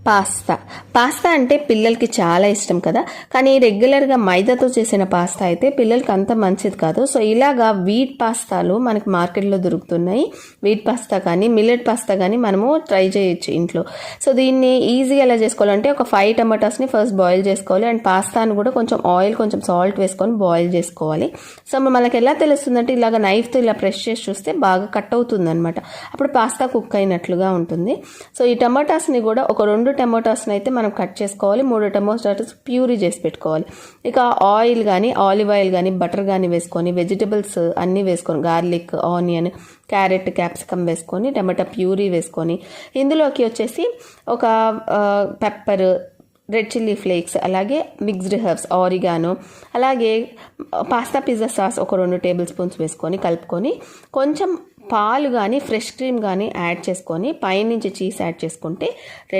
Pasta అంటే పిల్లలకి చాలా ఇష్టం కదా, కానీ రెగ్యులర్గా మైదాతో చేసిన పాస్తా అయితే పిల్లలకి అంత మంచిది కాదు. సో ఇలాగా వీట్ పాస్తాలు మనకి మార్కెట్లో దొరుకుతున్నాయి. వీట్ పాస్తా కానీ మిల్లెట్ పాస్తా కానీ మనము ట్రై చేయొచ్చు ఇంట్లో. సో దీన్ని ఈజీగా ఎలా చేసుకోవాలంటే ఒక 5 టమాటాస్ని ఫస్ట్ బాయిల్ చేసుకోవాలి. అండ్ పాస్తాను కూడా కొంచెం ఆయిల్ కొంచెం సాల్ట్ వేసుకొని బాయిల్ చేసుకోవాలి. సో మనకి ఎలా తెలుస్తుందంటే ఇలాగ నైఫ్తో ఇలా ప్రెస్ చేసి చూస్తే బాగా కట్ అవుతుంది అనమాట. అప్పుడు పాస్తా కుక్ అయినట్లుగా ఉంటుంది. సో ఈ టమాటాస్ని కూడా ఒక 2 టమాటాస్ని అయితే మనం కట్ చేసుకోవాలి. 3 టమాటాస్ ప్యూరీ చేసి పెట్టుకోవాలి. ఇక ఆయిల్ కానీ ఆలివ్ ఆయిల్ కానీ బటర్ కానీ వేసుకొని వెజిటబుల్స్ అన్నీ వేసుకొని గార్లిక్, ఆనియన్, క్యారెట్, క్యాప్సికమ్ వేసుకొని టమాటా ప్యూరీ వేసుకొని ఇందులోకి వచ్చేసి ఒక పెప్పర్, రెడ్ చిల్లీ ఫ్లేక్స్, అలాగే మిక్స్డ్ హెర్బ్స్, ఆరిగానో, అలాగే పాస్తా పిజ్జా సాస్ ఒక 2 టేబుల్ స్పూన్స్ వేసుకొని కలుపుకొని కొంచెం పాలు కానీ ఫ్రెష్ క్రీమ్ కానీ యాడ్ చేసుకొని పైనుంచి చీజ్ యాడ్ చేసుకుంటే